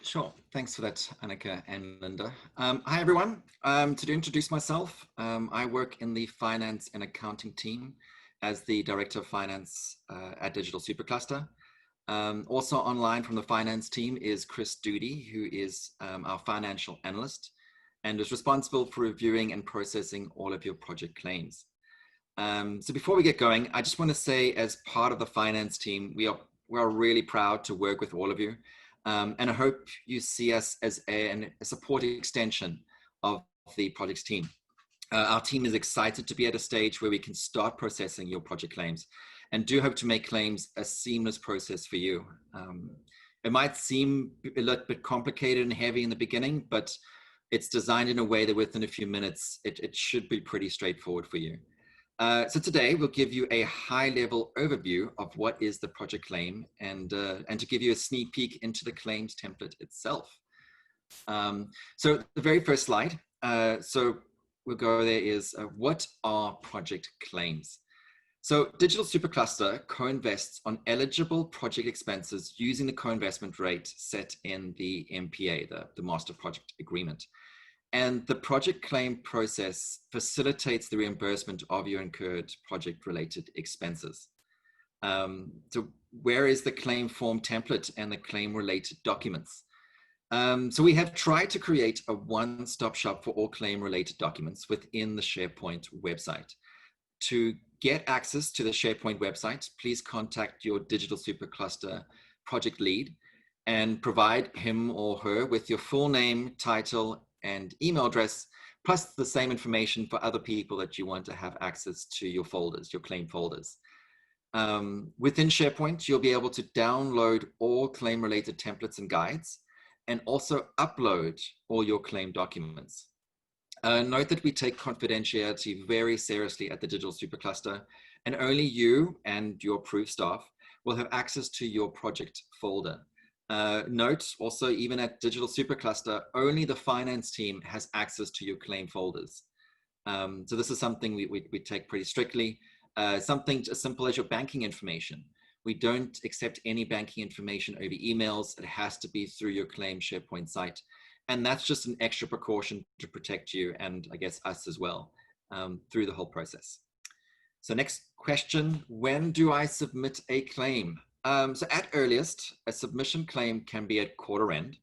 Sure. Thanks for that, Annika and Linda. Hi, everyone. To introduce myself, I work in the finance and accounting team as the Director of Finance at Digital Supercluster. Also online from the finance team is Chris Doody, who is our financial analyst and is responsible for reviewing and processing all of your project claims. So before we get going, I just want to say, as part of the finance team, we are really proud to work with all of you. And I hope you see us as a supporting extension of the project's team. Our team is excited to be at a stage where we can start processing your project claims and do hope to make claims a seamless process for you. It might seem a little bit complicated and heavy in the beginning, but it's designed in a way that within a few minutes, it should be pretty straightforward for you. So today we'll give you a high-level overview of what is the project claim and to give you a sneak peek into the claims template itself. So the very first slide, so we'll go there is what are project claims? So Digital Supercluster co-invests on eligible project expenses using the co-investment rate set in the MPA, the Master Project Agreement. And the project claim process facilitates the reimbursement of your incurred project-related expenses. So where is the claim form template and the claim-related documents? So we have tried to create a one-stop shop for all claim-related documents within the SharePoint website. To get access to the SharePoint website, please contact your Digital Supercluster project lead and provide him or her with your full name, title, and email address, plus the same information for other people that you want to have access to your folders, your claim folders. Within SharePoint, you'll be able to download all claim-related templates and guides, and also upload all your claim documents. Note that we take confidentiality very seriously at the Digital Supercluster, and only you and your approved staff will have access to your project folder. Note also, even at Digital Supercluster, only the finance team has access to your claim folders. So this is something we take pretty strictly. Something as simple as your banking information. We don't accept any banking information over emails. It has to be through your claim SharePoint site. And that's just an extra precaution to protect you and I guess us as well through the whole process. So next question, when do I submit a claim? So at earliest, a submission claim can be at quarter end.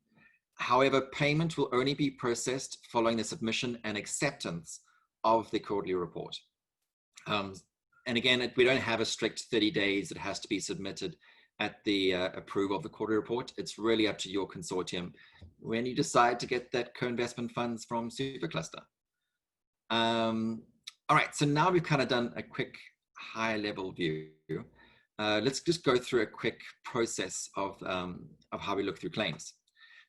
However, payment will only be processed following the submission and acceptance of the quarterly report. And again, we don't have a strict 30 days. It has to be submitted at the approval of the quarterly report. It's really up to your consortium when you decide to get that co-investment funds from Supercluster. All right, so now we've kind of done a quick high-level view. Let's just go through a quick process of how we look through claims.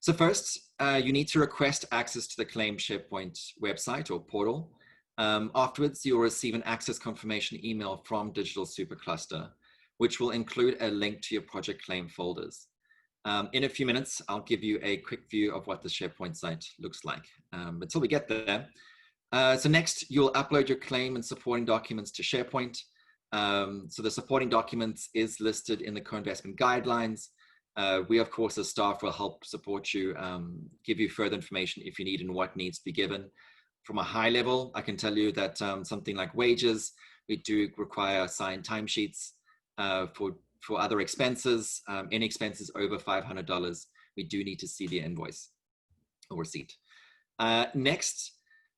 So first, you need to request access to the claim SharePoint website or portal. Afterwards, you'll receive an access confirmation email from Digital Supercluster, which will include a link to your project claim folders. In a few minutes, I'll give you a quick view of what the SharePoint site looks like. Until we get there, so next, you'll upload your claim and supporting documents to SharePoint. So the supporting documents is listed in the co-investment guidelines. We, of course, as staff will help support you, give you further information if you need and what needs to be given. From a high level, I can tell you that something like wages, we do require signed timesheets. For other expenses, any expenses over $500, we do need to see the invoice or receipt. Next,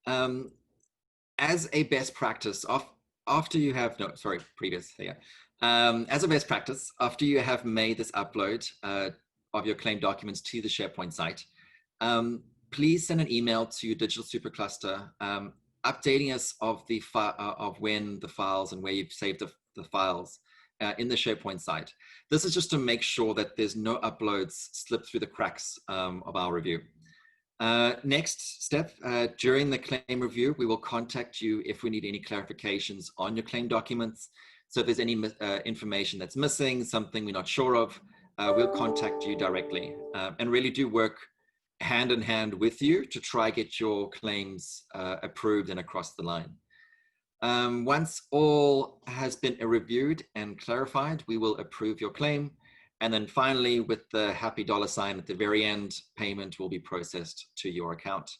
as a best practice, after you have, as a best practice, after you have made this upload of your claim documents to the SharePoint site, please send an email to Digital Supercluster updating us of when the files and where you've saved the files in the SharePoint site. This is just to make sure that there's no uploads slip through the cracks of our review. Next step, during the claim review, we will contact you if we need any clarifications on your claim documents. So if there's any information that's missing, something we're not sure of, we'll contact you directly and really do work hand in hand with you to try get your claims approved and across the line. Once all has been reviewed and clarified, we will approve your claim And then finally, with the happy $sign at the very end, payment will be processed to your account.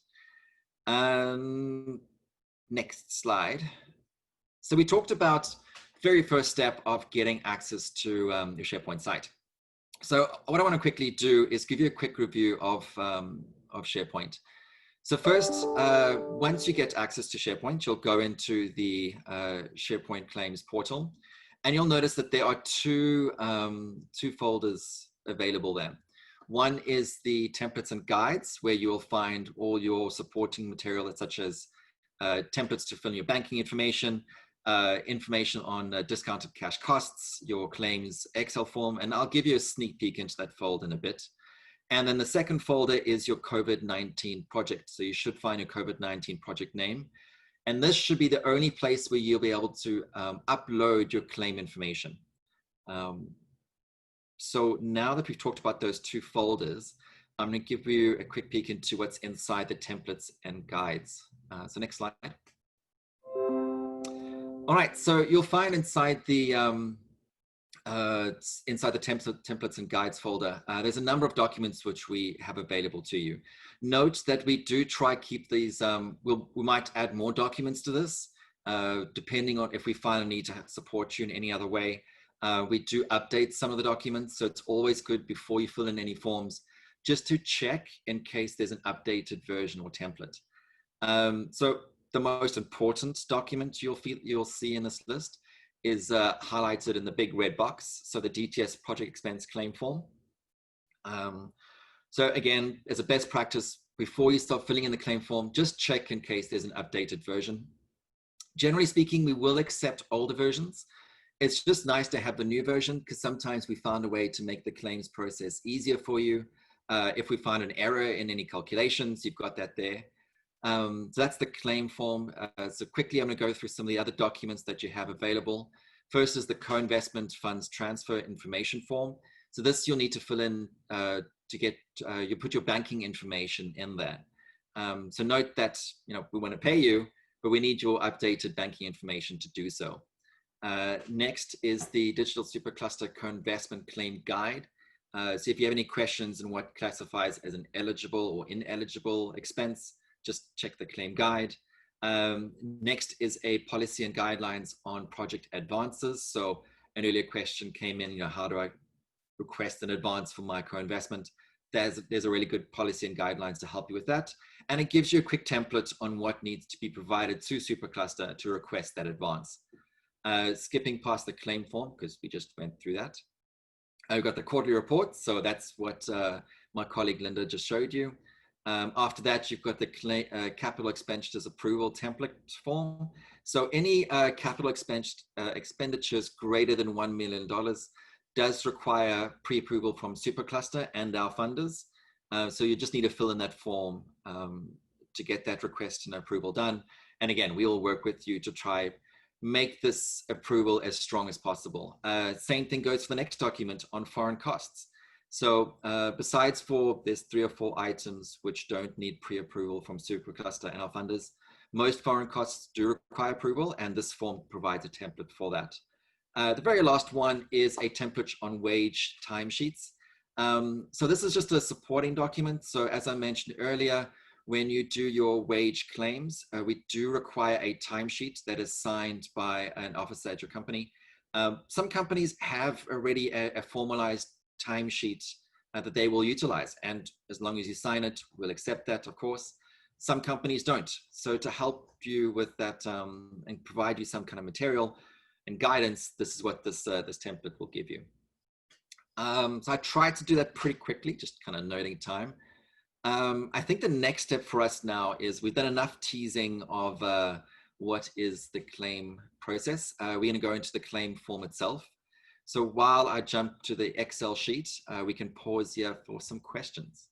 Next slide. So we talked about very first step of getting access to your SharePoint site. So what I want to quickly do is give you a quick review of SharePoint. So first, once you get access to SharePoint, you'll go into the SharePoint Claims portal, and you'll notice that there are two folders available there. One is the templates and guides, where you'll find all your supporting material, such as templates to fill in your banking information, information on discounted cash costs, your claims Excel form, and I'll give you a sneak peek into that folder in a bit. And then the second folder is your COVID-19 project. So you should find your COVID-19 project name. And this should be the only place where you'll be able to upload your claim information. So now that we've talked about those two folders, I'm going to give you a quick peek into what's inside the templates and guides. So next slide. All right, so you'll find inside the templates and guides folder, there's a number of documents which we have available to you. Note that we do try keep these, we might add more documents to this, depending on if we find a need to support you in any other way. We do update some of the documents, so it's always good before you fill in any forms, just to check in case there's an updated version or template. So the most important document you'll see in this list is highlighted in the big red box. So the DTS project expense claim form. So again, as a best practice, before you start filling in the claim form, just check in case there's an updated version. Generally speaking, we will accept older versions. It's just nice to have the new version, because sometimes we found a way to make the claims process easier for you. If we find an error in any calculations, you've got that there. So that's the claim form. So quickly, I'm going to go through some of the other documents that you have available. First is the co-investment funds transfer information form. So this you'll need to fill in to get, you put your banking information in there. So note that, we want to pay you, but we need your updated banking information to do so. Next is the Digital Supercluster Co-Investment Claim Guide. So if you have any questions on what classifies as an eligible or ineligible expense, just check the claim guide. Next is a policy and guidelines on project advances. So an earlier question came in, how do I request an advance for my co-investment? There's a really good policy and guidelines to help you with that. And it gives you a quick template on what needs to be provided to Supercluster to request that advance. Skipping past the claim form, because we just went through that. I've got the quarterly report. So that's what my colleague Linda just showed you. After that, you've got the capital expenditures approval template form. So any capital expenditures greater than $1 million does require pre-approval from Supercluster and our funders. So you just need to fill in that form to get that request and approval done. And again, we will work with you to try make this approval as strong as possible. Same thing goes for the next document on foreign costs. So besides there's 3 or 4 items which don't need pre-approval from Supercluster and our funders, most foreign costs do require approval, and this form provides a template for that. The very last one is a template on wage timesheets. So this is just a supporting document. So as I mentioned earlier, when you do your wage claims, we do require a timesheet that is signed by an officer at your company. Some companies have already a formalized timesheet that they will utilize, and as long as you sign it, we'll accept that, of course. Some companies don't. So to help you with that and provide you some kind of material and guidance, this is what this template will give you. So I tried to do that pretty quickly, just kind of noting time. I think the next step for us now is we've done enough teasing of what is the claim process. We're going to go into the claim form itself. So while I jump to the Excel sheet, we can pause here for some questions.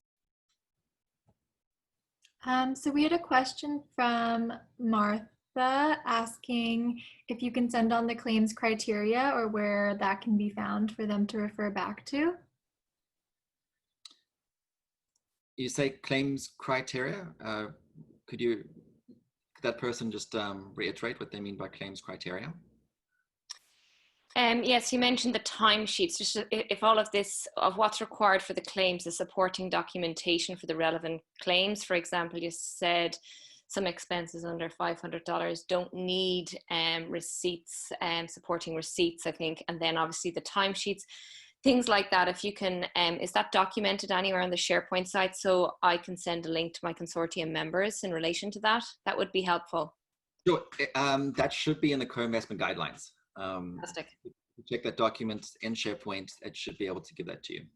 So we had a question from Martha asking if you can send on the claims criteria or where that can be found for them to refer back to. You say claims criteria? Could that person just reiterate what they mean by claims criteria? Yes, you mentioned the timesheets. Just if all of this, of what's required for the claims, the supporting documentation for the relevant claims. For example, you said some expenses under $500 don't need receipts, supporting receipts, I think, and then obviously the timesheets, things like that. If you can, is that documented anywhere on the SharePoint site so I can send a link to my consortium members in relation to that? That would be helpful. Sure. That should be in the co-investment guidelines. Fantastic. If you check that document in SharePoint, it should be able to give that to you.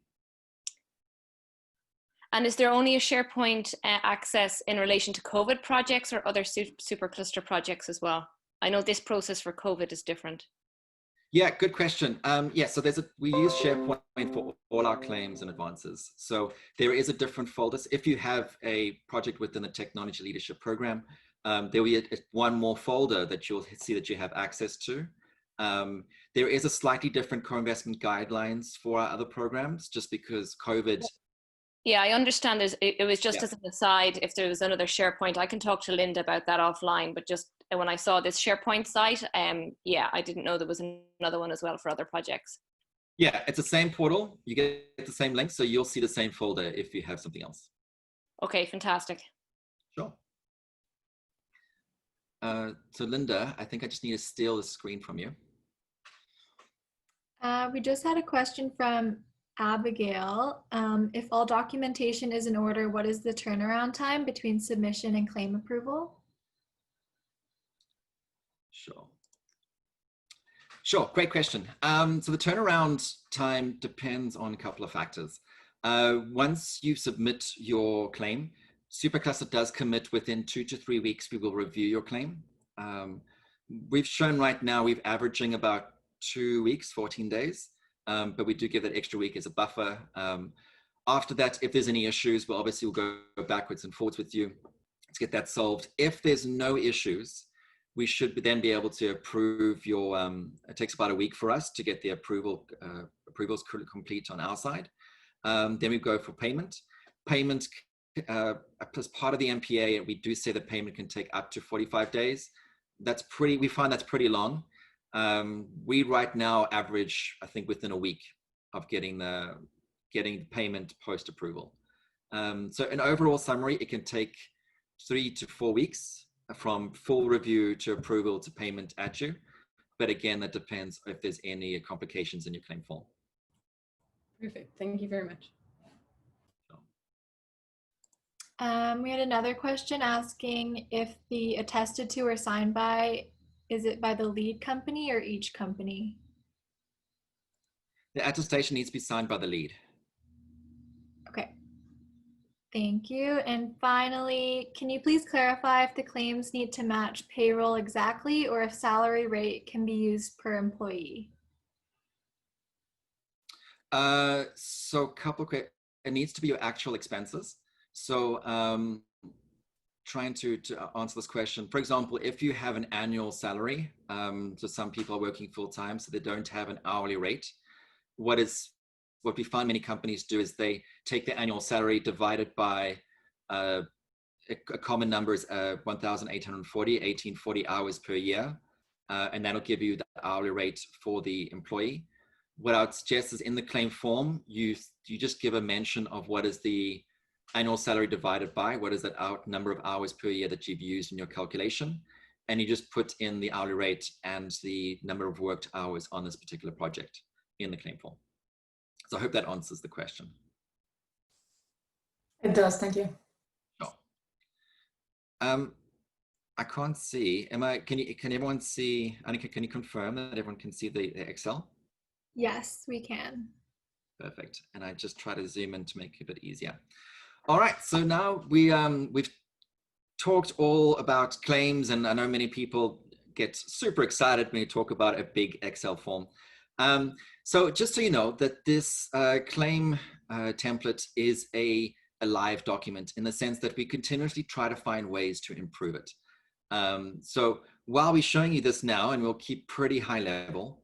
And is there only a SharePoint access in relation to COVID projects or other supercluster projects as well? I know this process for COVID is different. Yeah, good question. Yeah, so we use SharePoint for all our claims and advances. So there is a different folder. If you have a project within the Technology Leadership Program, there will be one more folder that you'll see that you have access to. There is a slightly different co-investment guidelines for our other programs, just because COVID. Yeah, I understand. It was just as an aside, if there was another SharePoint, I can talk to Linda about that offline, but just when I saw this SharePoint site, yeah, I didn't know there was another one as well for other projects. Yeah, it's the same portal. You get the same link, so you'll see the same folder if you have something else. Okay, fantastic. Sure. So Linda, I think I just need to steal the screen from you. We just had a question from Abigail. If all documentation is in order, what is the turnaround time between submission and claim approval? Sure. Sure, great question. So the turnaround time depends on a couple of factors. Once you submit your claim, Supercluster does commit within 2 to 3 weeks, we will review your claim. We've shown right now, we're averaging about 2 weeks, 14 days, but we do give that extra week as a buffer. After that, if there's any issues, well, obviously we'll go backwards and forwards with you to get that solved. If there's no issues, we should then be able to approve your, it takes about a week for us to get the approvals complete on our side. Then we go for payment. Payment, as part of the MPA, we do say the payment can take up to 45 days. We find that's pretty long. We right now average, I think, within a week of getting payment post-approval. So an overall summary, it can take 3 to 4 weeks from full review to approval to payment at you. But again, that depends if there's any complications in your claim form. Perfect. Thank you very much. We had another question asking if the attested to or signed by, is it by the lead company or each company? The attestation needs to be signed by the lead. Okay. Thank you. And finally, can you please clarify if the claims need to match payroll exactly or if salary rate can be used per employee? So couple quick, it needs to be your actual expenses. So trying to answer this question, for example, if you have an annual salary, so some people are working full-time, so they don't have an hourly rate. What we find many companies do is they take the annual salary divided by a common number is 1,840 hours per year, and that'll give you the hourly rate for the employee. What I would suggest is in the claim form, you just give a mention of what is the annual salary divided by, what is that number of hours per year that you've used in your calculation, and you just put in the hourly rate and the number of worked hours on this particular project in the claim form. So I hope that answers the question. It does, thank you. Sure. I can't see, can everyone see, Annika, can you confirm that everyone can see the Excel? Yes, we can. Perfect, and I just try to zoom in to make it a bit easier. All right, so now we've talked all about claims, and I know many people get super excited when you talk about a big Excel form. So just so you know that this claim template is a live document in the sense that we continuously try to find ways to improve it. So while we're showing you this now, and we'll keep pretty high level,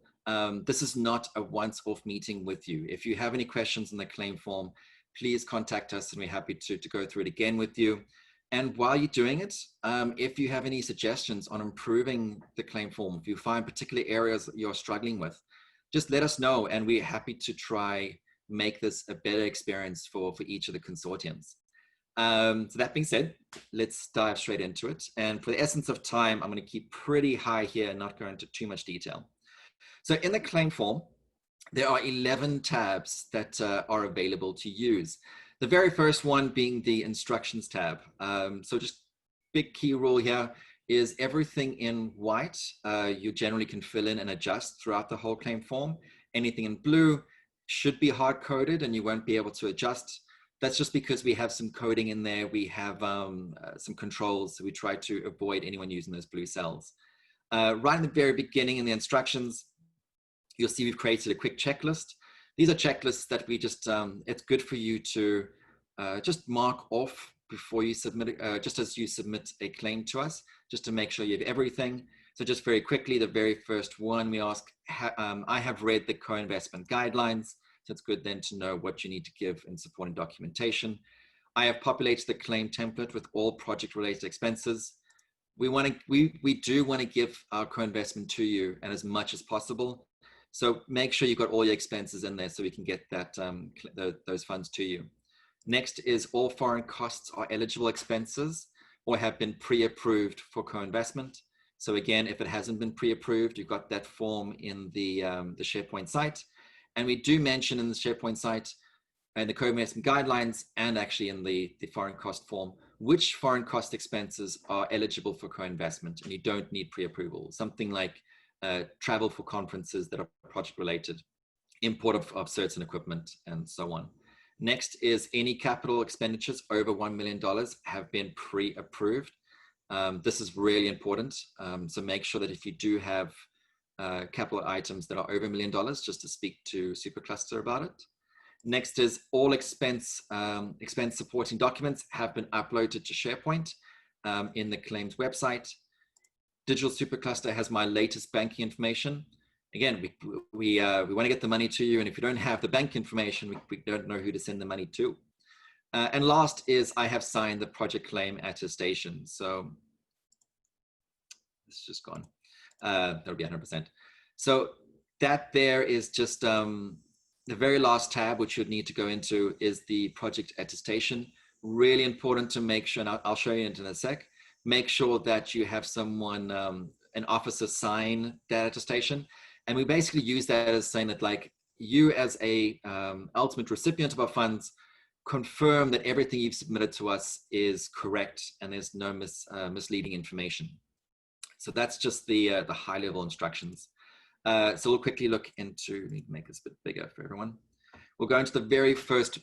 this is not a once-off meeting with you. If you have any questions in the claim form, please contact us and we're happy to go through it again with you. And while you're doing it, if you have any suggestions on improving the claim form, if you find particular areas that you're struggling with, just let us know, and we're happy to try make this a better experience for each of the consortiums. So that being said, let's dive straight into it. And for the essence of time, I'm going to keep pretty high here and not go into too much detail. So in the claim form, there are 11 tabs that are available to use. The very first one being the instructions tab. So just big key rule here is everything in white, you generally can fill in and adjust throughout the whole claim form. Anything in blue should be hard coded and you won't be able to adjust. That's just because we have some coding in there. We have some controls, so we try to avoid anyone using those blue cells. Right in the very beginning in the instructions, you'll see we've created a quick checklist. These are checklists that we just, it's good for you to just mark off before you submit, just as you submit a claim to us, just to make sure you have everything. So just very quickly, the very first one we ask, I have read the co-investment guidelines. So it's good then to know what you need to give in supporting documentation. I have populated the claim template with all project related expenses. We do want to give our co-investment to you and as much as possible. So make sure you've got all your expenses in there so we can get that those funds to you. Next is all foreign costs are eligible expenses or have been pre-approved for co-investment. So again, if it hasn't been pre-approved, you've got that form in the SharePoint site. And we do mention in the SharePoint site and the co-investment guidelines and actually in the foreign cost form, which foreign cost expenses are eligible for co-investment and you don't need pre-approval. Something like travel for conferences that are project related, import of certain equipment and so on. Next is any capital expenditures over $1 million have been pre-approved. This is really important. So make sure that if you do have capital items that are over $1 million, just to speak to Supercluster about it. Next is all expense supporting documents have been uploaded to SharePoint in the claims website. Digital Supercluster has my latest banking information. Again, we want to get the money to you, and if you don't have the bank information, we don't know who to send the money to. And last is I have signed the project claim attestation. So it's just gone. That'll be 100%. So that there is just the very last tab, which you'd need to go into is the project attestation. Really important to make sure, and I'll show you in a sec, make sure that you have someone, an officer sign that attestation. And we basically use that as saying that like you as a ultimate recipient of our funds confirm that everything you've submitted to us is correct and there's no misleading information. So that's just the high level instructions. So we'll quickly look into, need to make this a bit bigger for everyone. We'll go into the very first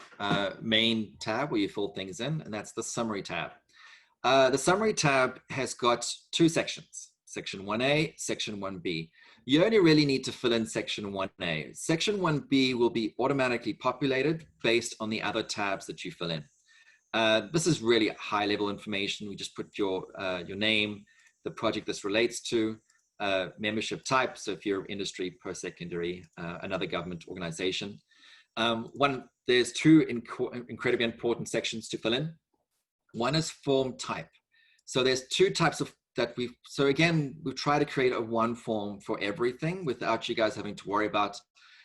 main tab where you fill things in, and that's the summary tab. The summary tab has got two sections, section 1A, section 1B. You only really need to fill in section 1A. Section 1B will be automatically populated based on the other tabs that you fill in. This is really high level information. We just put your name, the project this relates to, membership type. So if you're industry, post-secondary, another government organization. There's two incredibly important sections to fill in. One is form type. So there's two types of so again, we've tried to create a one form for everything without you guys having to worry about,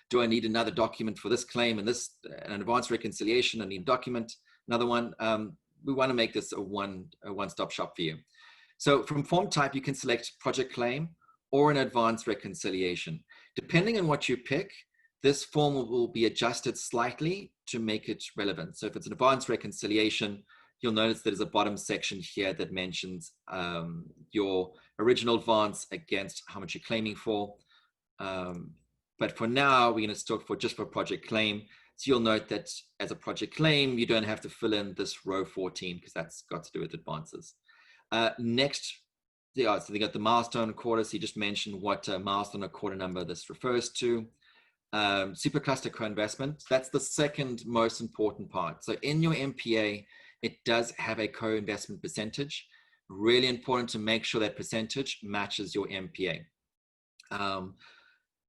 do I need another document for this claim and this, an advanced reconciliation, I need a document, another one. We want to make this a one-stop shop for you. So from form type, you can select project claim or an advanced reconciliation. Depending on what you pick, this form will be adjusted slightly to make it relevant. So if it's an advanced reconciliation, you'll notice there's a bottom section here that mentions your original advance against how much you're claiming for. But for now, we're going to start just for project claim. So you'll note that as a project claim, you don't have to fill in this row 14 because that's got to do with advances. Next, so they got the milestone quarter. So you just mentioned what milestone or quarter number this refers to. Supercluster co-investment, that's the second most important part. So in your MPA, it does have a co-investment percentage. Really important to make sure that percentage matches your MPA.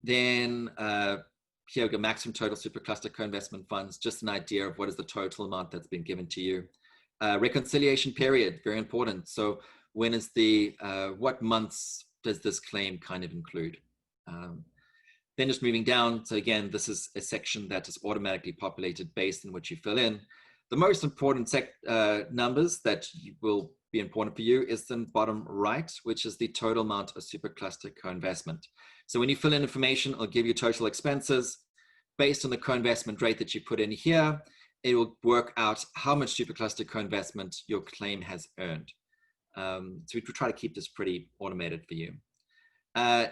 Then here we go, maximum total supercluster co-investment funds, just an idea of what is the total amount that's been given to you. Reconciliation period, very important. So when is the, what months does this claim kind of include? Then just moving down. So again, this is a section that is automatically populated based on what you fill in. The most important numbers that will be important for you is the bottom right, which is the total amount of supercluster co-investment. So when you fill in information, it'll give you total expenses. Based on the co-investment rate that you put in here, it will work out how much supercluster co-investment your claim has earned. So we try to keep this pretty automated for you.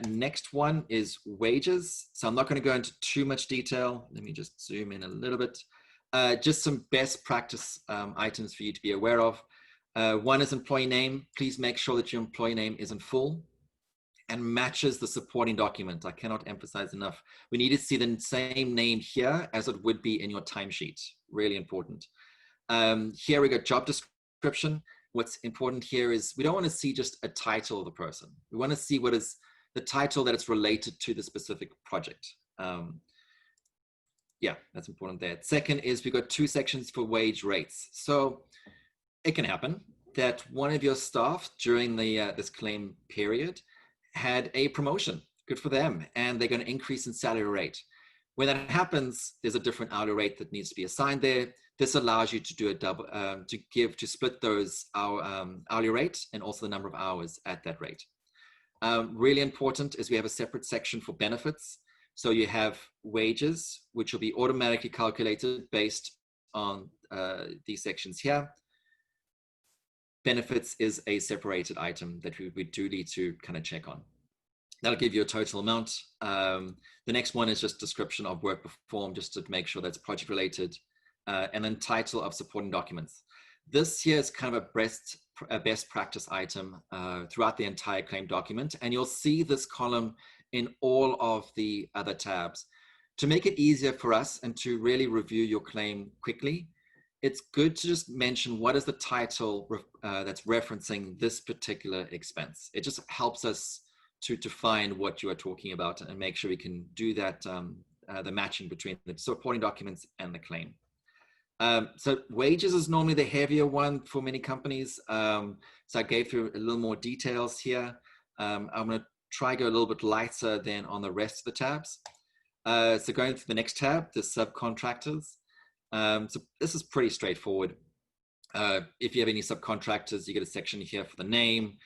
Next one is wages. So I'm not going to go into too much detail. Let me just zoom in a little bit. Just some best practice items for you to be aware of. One is employee name. Please make sure that your employee name is in full and matches the supporting document. I cannot emphasize enough. We need to see the same name here as it would be in your timesheet. Really important. Here we got job description. What's important here is we don't want to see just a title of the person. We want to see what is the title that it's related to the specific project. Yeah, that's important there. Second is we've got 2 sections for wage rates. So it can happen that one of your staff during the this claim period had a promotion. Good for them. And they're going to increase in salary rate. When that happens, there's a different hourly rate that needs to be assigned there. This allows you to do a double, to split those hourly rate and also the number of hours at that rate. Really important is we have a separate section for benefits. So you have wages, which will be automatically calculated based on these sections here. Benefits is a separated item that we do need to kind of check on. That'll give you a total amount. The next one is just description of work performed, just to make sure that's project related. And then title of supporting documents. This here is kind of a best practice item throughout the entire claim document. And you'll see this column in all of the other tabs. To make it easier for us and to really review your claim quickly, it's good to just mention what is the title that's referencing this particular expense. It just helps us to define what you are talking about and make sure we can do that, the matching between the supporting documents and the claim. So wages is normally the heavier one for many companies. So I gave through a little more details here. I'm going to try go a little bit lighter than on the rest of the tabs. So going to the next tab, the subcontractors. So this is pretty straightforward. If you have any subcontractors, you get a section here for the name,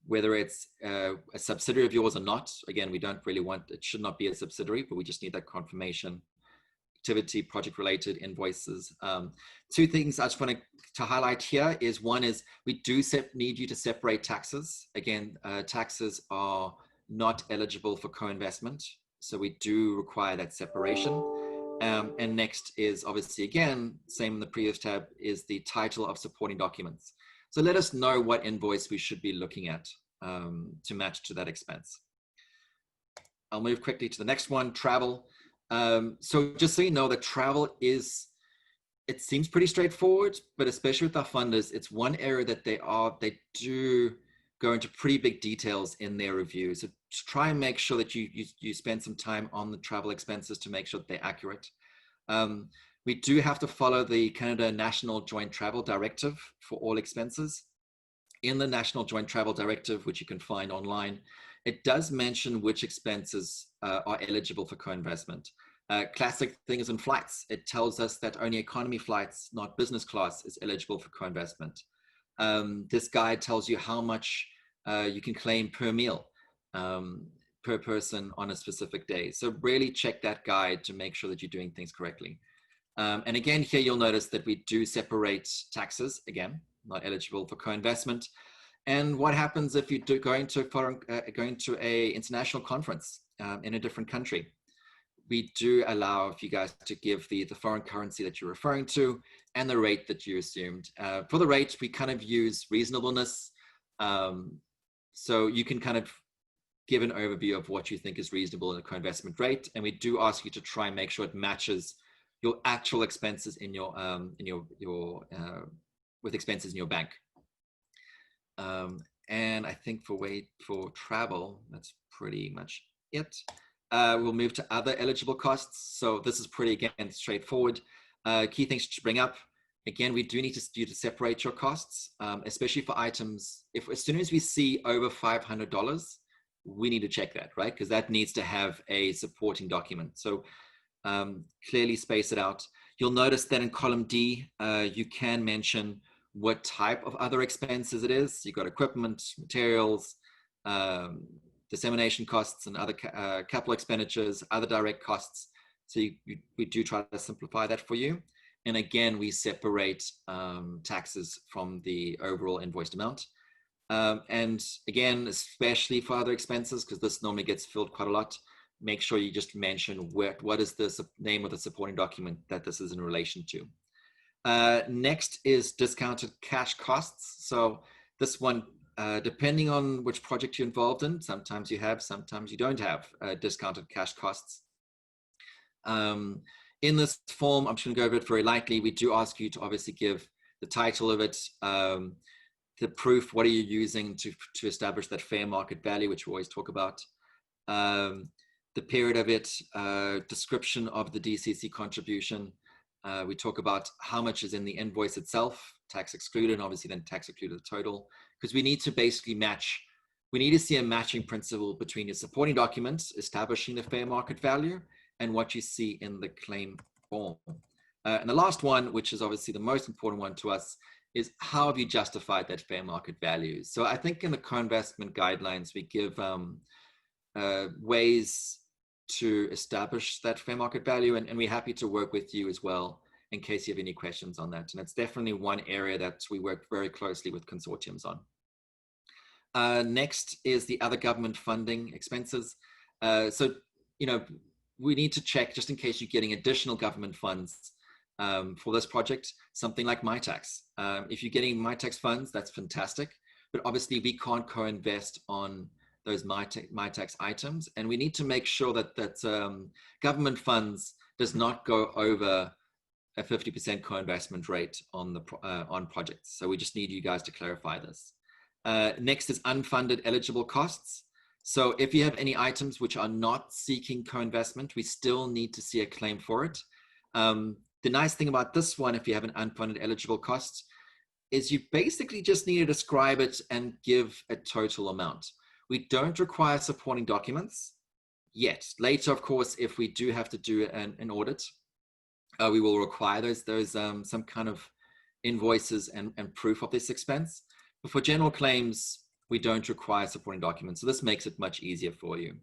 whether it's a subsidiary of yours or not. Again, we don't really want, it should not be a subsidiary, but we just need that confirmation. Activity, project related, invoices. 2 things I just want to highlight here is one is we do need you to separate taxes. Again, taxes are not eligible for co-investment. So we do require that separation. And next is obviously, again, same in the previous tab, is the title of supporting documents. So let us know what invoice we should be looking at to match to that expense. I'll move quickly to the next one, travel. So just so you know, that travel is, it seems pretty straightforward, but especially with our funders, it's one area that they do go into pretty big details in their review. So to try and make sure that you spend some time on the travel expenses to make sure that they're accurate. We do have to follow the Canada National Joint Travel Directive for all expenses. In the National Joint Travel Directive, which you can find online, it does mention which expenses are eligible for co-investment. Classic thing is in flights. It tells us that only economy flights, not business class, is eligible for co-investment. This guide tells you how much you can claim per meal per person on a specific day. So really check that guide to make sure that you're doing things correctly. And again, here you'll notice that we do separate taxes, again, not eligible for co-investment. And what happens if you do going to a international conference in a different country? We do allow for you guys to give the foreign currency that you're referring to and the rate that you assumed. For the rate, we kind of use reasonableness. So you can kind of give an overview of what you think is reasonable in a co-investment rate. And we do ask you to try and make sure it matches your actual expenses in your with expenses in your bank. And I think for travel, that's pretty much it. We'll move to other eligible costs. So this is pretty, again, straightforward. Key things to bring up. Again, we do need you to separate your costs, especially for items. As soon as we see over $500, we need to check that, right? Because that needs to have a supporting document. So clearly space it out. You'll notice that in column D, you can mention what type of other expenses it is. You've got equipment, materials, dissemination costs, and other capital expenditures, other direct costs. So we do try to simplify that for you. And again, we separate taxes from the overall invoiced amount. And again, especially for other expenses, because this normally gets filled quite a lot, make sure you just mention what is the name of the supporting document that this is in relation to. Next is discounted cash costs. So this one, depending on which project you're involved in, sometimes you have, sometimes you don't have discounted cash costs. In this form, I'm just going to go over it very lightly. We do ask you to obviously give the title of it, the proof, what are you using to establish that fair market value, which we always talk about, the period of it, description of the DCC contribution. We talk about how much is in the invoice itself, tax excluded, and obviously then tax included the total, because we need to basically match, we need to see a matching principle between your supporting documents, establishing the fair market value, and what you see in the claim form. And the last one, which is obviously the most important one to us, is how have you justified that fair market value? So I think in the co-investment guidelines, we give ways to establish that fair market value, and we're happy to work with you as well in case you have any questions on that. And it's definitely one area that we work very closely with consortiums on. Next is the other government funding expenses. So, we need to check, just in case you're getting additional government funds for this project, something like MyTax. If you're getting MyTax funds, that's fantastic, but obviously we can't co-invest on those MyTax items, and we need to make sure that government funds does not go over a 50% co-investment rate on projects. So we just need you guys to clarify this. Next is unfunded eligible costs. So if you have any items which are not seeking co-investment, we still need to see a claim for it. The nice thing about this one, if you have an unfunded eligible cost, is you basically just need to describe it and give a total amount. We don't require supporting documents yet. Later, of course, if we do have to do an audit, we will require those some kind of invoices and proof of this expense. But for general claims, we don't require supporting documents. So this makes it much easier for you.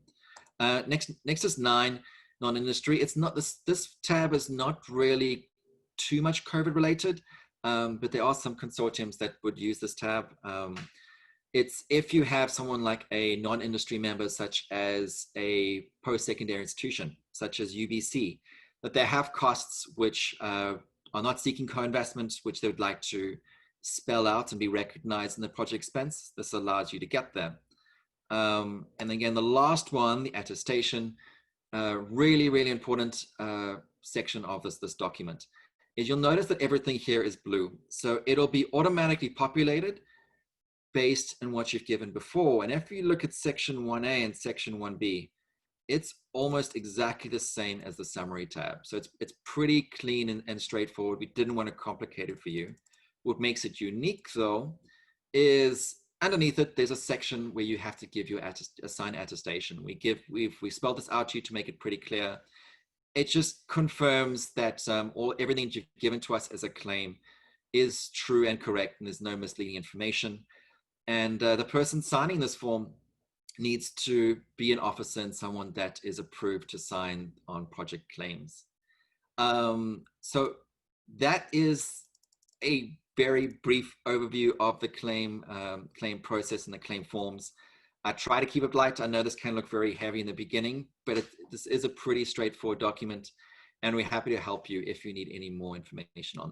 Next is 9, non-industry. It's not this tab is not really too much COVID related, but there are some consortiums that would use this tab. It's if you have someone like a non-industry member, such as a post-secondary institution, such as UBC, that they have costs which are not seeking co-investment, which they would like to spell out and be recognized in the project expense. This allows you to get them. And again, the last one, the attestation, really, really important section of this document, is you'll notice that everything here is blue. So it'll be automatically populated based on what you've given before. And if you look at section 1A and section 1B, it's almost exactly the same as the summary tab. So it's pretty clean and straightforward. We didn't want to complicate it for you. What makes it unique though, is underneath it, there's a section where you have to give your assigned attestation. We spelled this out to you to make it pretty clear. It just confirms that everything you've given to us as a claim is true and correct, and there's no misleading information. And the person signing this form needs to be an officer and someone that is approved to sign on project claims. So that is a very brief overview of the claim process and the claim forms. I try to keep it light. I know this can look very heavy in the beginning, but this is a pretty straightforward document, and we're happy to help you if you need any more information on it.